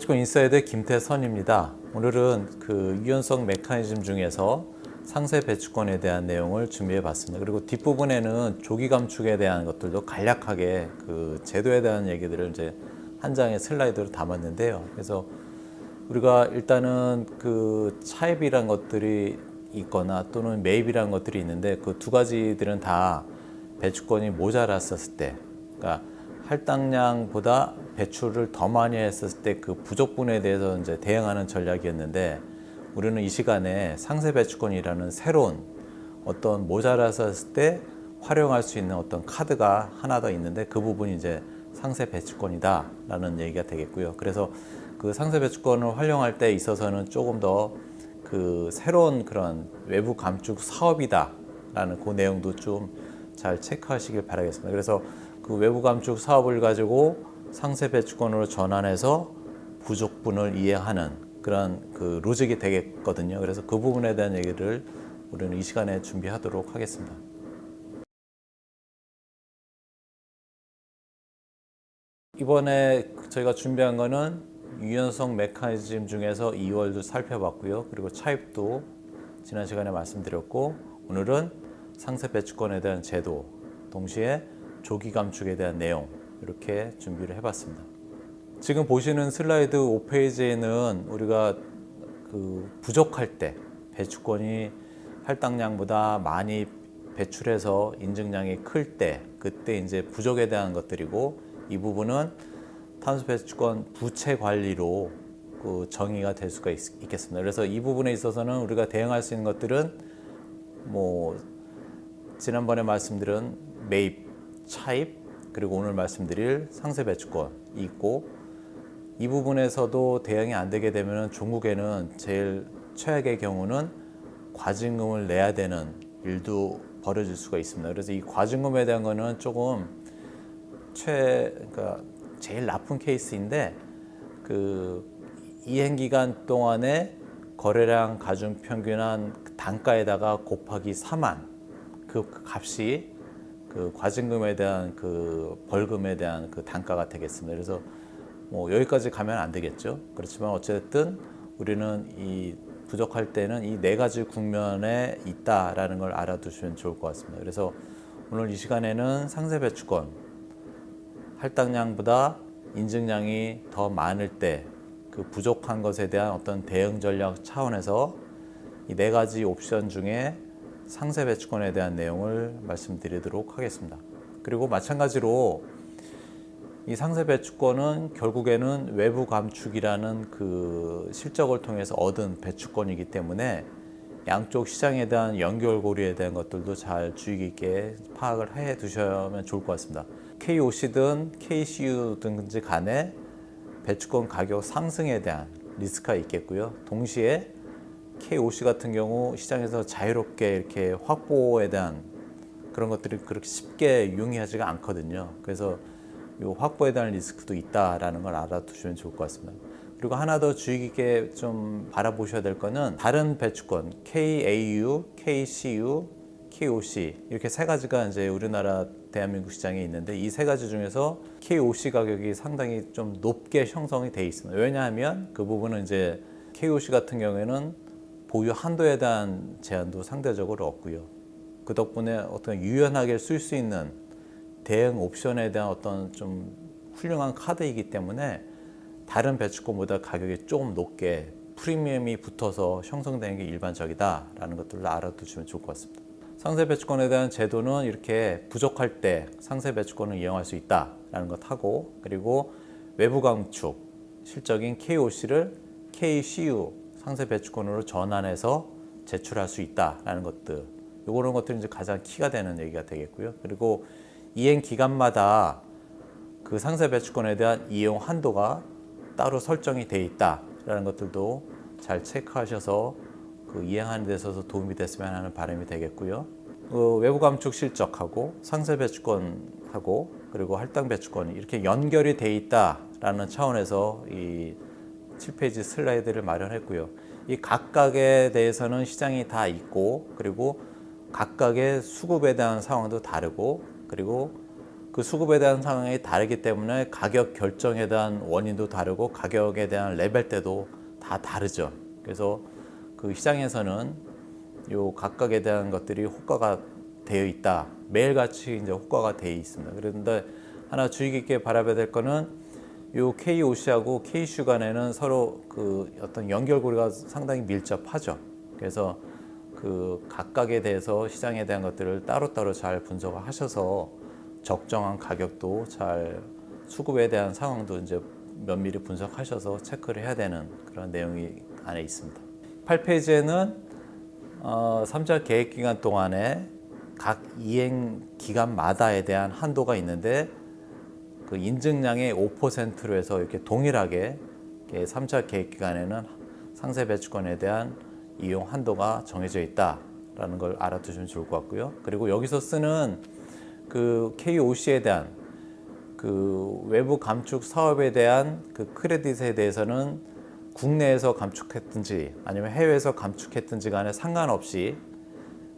배추권 인사이드 김태선입니다. 오늘은 그 유연성 메커니즘 중에서 상세 배추권에 대한 내용을 준비해 봤습니다. 그리고 뒷부분에는 조기 감축에 대한 것들도 간략하게 그 제도에 대한 얘기들을 이제 한 장의 슬라이드로 담았는데요. 그래서 우리가 일단은 그 차입이란 것들이 있거나 또는 매입이란 것들이 있는데 그 두 가지들은 다 배추권이 모자랐었을 때, 그러니까 할당량보다 배출을 더 많이 했었을 때 그 부족분에 대해서 이제 대응하는 전략이었는데, 우리는 이 시간에 상세 배추권이라는 새로운 어떤 모자랐을 때 활용할 수 있는 어떤 카드가 하나 더 있는데, 그 부분이 이제 상세 배추권이다라는 얘기가 되겠고요. 그래서 그 상세 배추권을 활용할 때 있어서는 조금 더 그 새로운 그런 외부 감축 사업이다라는 그 내용도 좀 잘 체크하시길 바라겠습니다. 그래서 그 외부 감축 사업을 가지고 상세 배추권으로 전환해서 부족분을 이해하는 그런 그 로직이 되겠거든요. 그래서 그 부분에 대한 얘기를 우리는 이 시간에 준비하도록 하겠습니다. 이번에 저희가 준비한 거는 유연성 메커니즘 중에서 2월도 살펴봤고요. 그리고 차입도 지난 시간에 말씀드렸고, 오늘은 상세 배추권에 대한 제도, 동시에 조기 감축에 대한 내용, 이렇게 준비를 해봤습니다. 지금 보시는 슬라이드 5페이지에는 우리가 그 부족할 때, 배추권이 할당량보다 많이 배출해서 인증량이 클 때, 그때 이제 부족에 대한 것들이고, 이 부분은 탄소 배추권 부채 관리로 그 정의가 될 수가 있겠습니다. 그래서 이 부분에 있어서는 우리가 대응할 수 있는 것들은 뭐 지난번에 말씀드린 매입, 차입, 그리고 오늘 말씀드릴 상세 배추권이 있고, 이 부분에서도 대응이 안 되게 되면 종국에는 제일 최악의 경우는 과징금을 내야 되는 일도 벌어질 수가 있습니다. 그래서 이 과징금에 대한 거는 조금 그러니까 제일 나쁜 케이스인데, 그 이행 기간 동안에 거래량 가중 평균한 단가에다가 곱하기 4만, 그 값이 그 과징금에 대한 그 벌금에 대한 그 단가가 되겠습니다. 그래서 뭐 여기까지 가면 안 되겠죠. 그렇지만 어쨌든 우리는 이 부족할 때는 이 네 가지 국면에 있다라는 걸 알아두시면 좋을 것 같습니다. 그래서 오늘 이 시간에는 상세 배추권, 할당량보다 인증량이 더 많을 때 그 부족한 것에 대한 어떤 대응 전략 차원에서 이 네 가지 옵션 중에 상세 배추권에 대한 내용을 말씀드리도록 하겠습니다. 그리고 마찬가지로 이 상세 배추권은 결국에는 외부 감축이라는 그 실적을 통해서 얻은 배추권이기 때문에 양쪽 시장에 대한 연결고리에 대한 것들도 잘 주의 깊게 파악을 해 두시면 좋을 것 같습니다. KOC든 KCU든지 간에 배추권 가격 상승에 대한 리스크가 있겠고요. 동시에 KOC 같은 경우 시장에서 자유롭게 이렇게 확보에 대한 그런 것들이 그렇게 쉽게 유용하지가 않거든요. 그래서 이 확보에 대한 리스크도 있다라는 걸 알아두시면 좋을 것 같습니다. 그리고 하나 더 주의 깊게 좀 바라보셔야 될 거는 다른 배추권 KAU, KCU, KOC 이렇게 세 가지가 이제 우리나라 대한민국 시장에 있는데, 이 세 가지 중에서 KOC 가격이 상당히 좀 높게 형성이 돼 있습니다. 왜냐하면 그 부분은 이제 KOC 같은 경우에는 보유 한도에 대한 제한도 상대적으로 없고요. 그 덕분에 어떤 유연하게 쓸 수 있는 대응 옵션에 대한 어떤 좀 훌륭한 카드이기 때문에 다른 배추권보다 가격이 조금 높게 프리미엄이 붙어서 형성되는 게 일반적이다라는 것들을 알아두시면 좋을 것 같습니다. 상세 배추권에 대한 제도는 이렇게 부족할 때 상세 배추권을 이용할 수 있다라는 것 하고, 그리고 외부 감축 실적인 KOC를 KCU 상세 배추권으로 전환해서 제출할 수 있다라는 것들, 이런 것들이 이제 가장 키가 되는 얘기가 되겠고요. 그리고 이행 기간마다 그 상세 배추권에 대한 이용 한도가 따로 설정이 돼 있다라는 것들도 잘 체크하셔서 그 이행하는 데 있어서 도움이 됐으면 하는 바람이 되겠고요. 외부 감축 실적하고 상세 배추권하고 그리고 할당 배추권이 이렇게 연결이 돼 있다라는 차원에서 이 7페이지 슬라이드를 마련했고요. 이 각각에 대해서는 시장이 다 있고, 그리고 각각의 수급에 대한 상황도 다르고, 그리고 그 수급에 대한 상황이 다르기 때문에 가격 결정에 대한 원인도 다르고 가격에 대한 레벨대도 다 다르죠. 그래서 그 시장에서는 요 각각에 대한 것들이 호가가 되어 있다. 매일같이 이제 호가가 되어 있습니다. 그런데 하나 주의 깊게 바라봐야 될 거는 요 KOC하고 KCU 간에는 서로 그 어떤 연결고리가 상당히 밀접하죠. 그래서 그 각각에 대해서 시장에 대한 것들을 따로따로 잘 분석을 하셔서 적정한 가격도 잘 수급에 대한 상황도 이제 면밀히 분석하셔서 체크를 해야 되는 그런 내용이 안에 있습니다. 8페이지에는 3차 계획 기간 동안에 각 이행 기간마다에 대한 한도가 있는데 그 인증량의 5%로 해서 이렇게 동일하게 3차 계획 기간에는 상세 배치권에 대한 이용 한도가 정해져 있다라는 걸 알아두시면 좋을 것 같고요. 그리고 여기서 쓰는 그 KOC에 대한 그 외부 감축 사업에 대한 그 크레딧에 대해서는 국내에서 감축했든지 아니면 해외에서 감축했든지 간에 상관없이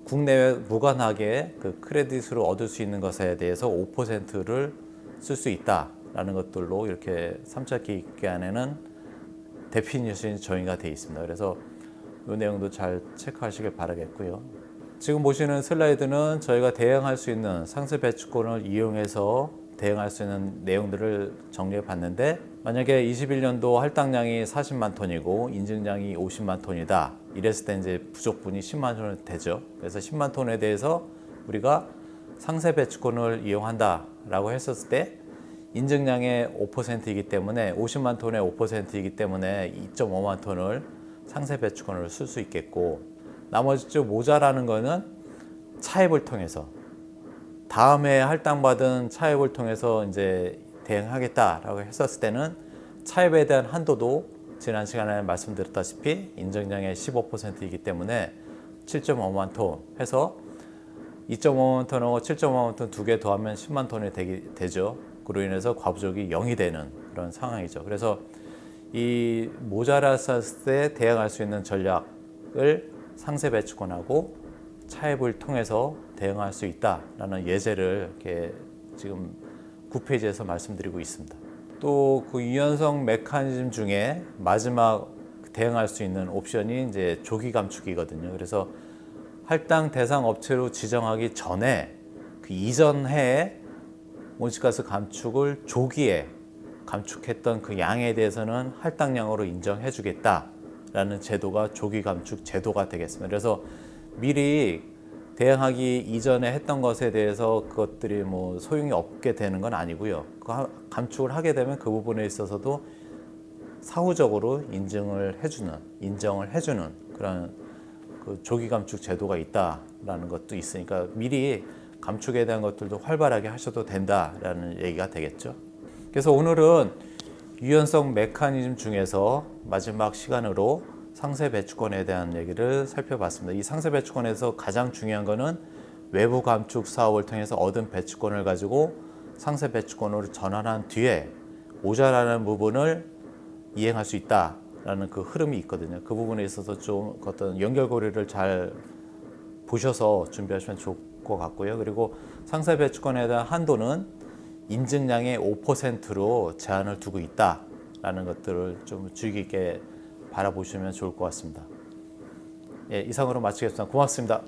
국내에 무관하게 그 크레딧으로 얻을 수 있는 것에 대해서 5%를 쓸 수 있다라는 것들로 이렇게 3차 계획 기간에는 데피니션이 정의가 되어 있습니다. 그래서 이 내용도 잘 체크하시길 바라겠고요. 지금 보시는 슬라이드는 저희가 대응할 수 있는 상세 배치권을 이용해서 대응할 수 있는 내용들을 정리해 봤는데, 만약에 21년도 할당량이 40만 톤이고 인증량이 50만 톤이다 이랬을 때 이제 부족분이 10만 톤이 되죠. 그래서 10만 톤에 대해서 우리가 상세 배치권을 이용한다 라고 했었을 때 인증량의 5%이기 때문에 50만 톤의 5%이기 때문에 2.5만 톤을 상세 배치권을 쓸 수 있겠고, 나머지 좀 모자라는 거는 차입을 통해서 다음에 할당받은 차입을 통해서 이제 대응하겠다라고 했었을 때는 차입에 대한 한도도 지난 시간에 말씀드렸다시피 인증량의 15%이기 때문에 7.5만 톤 해서 2.5만 톤하고 7.5만 톤 두 개 더하면 10만 톤이 되죠. 그로 인해서 과부족이 0이 되는 그런 상황이죠. 그래서 이 모자랐을 때 대응할 수 있는 전략을 상세 배치권하고 차입을 통해서 대응할 수 있다라는 예제를 이렇게 지금 9페이지에서 말씀드리고 있습니다. 또 그 유연성 메커니즘 중에 마지막 대응할 수 있는 옵션이 이제 조기 감축이거든요. 그래서 할당 대상 업체로 지정하기 전에 그 이전 해에 온실가스 감축을 조기에 감축했던 그 양에 대해서는 할당량으로 인정해 주겠다라는 제도가 조기 감축 제도가 되겠습니다. 그래서 미리 대응하기 이전에 했던 것에 대해서 그것들이 뭐 소용이 없게 되는 건 아니고요. 그 감축을 하게 되면 그 부분에 있어서도 사후적으로 인정을 해주는 그런 그 조기 감축 제도가 있다라는 것도 있으니까 미리 감축에 대한 것들도 활발하게 하셔도 된다라는 얘기가 되겠죠. 그래서 오늘은 유연성 메커니즘 중에서 마지막 시간으로 상세 배치권에 대한 얘기를 살펴봤습니다. 이 상세 배치권에서 가장 중요한 거는 외부 감축 사업을 통해서 얻은 배치권을 가지고 상세 배치권으로 전환한 뒤에 모자라는 부분을 이행할 수 있다라는 그 흐름이 있거든요. 그 부분에 있어서 좀 어떤 연결고리를 잘 보셔서 준비하시면 좋을 것 같고요. 그리고 상세 배치권에 대한 한도는 인증량의 5%로 제한을 두고 있다라는 것들을 좀 주의 깊게 바라보시면 좋을 것 같습니다. 예, 이상으로 마치겠습니다. 고맙습니다.